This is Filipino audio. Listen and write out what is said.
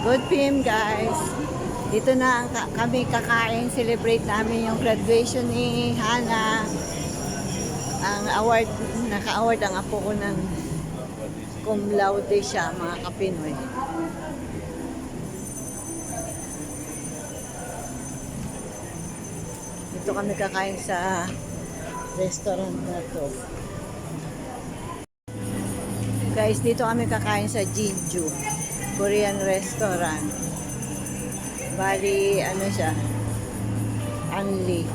Good PM guys. Dito na kami kakain. Celebrate namin yung graduation ni Hana. Ang award, naka-award ang apo ko ng cum laude siya, mga kapinoy. Dito kami kakain sa restaurant na to. Guys, dito kami kakain sa Jinju Korean restaurant. Bali, ano siya? Anli.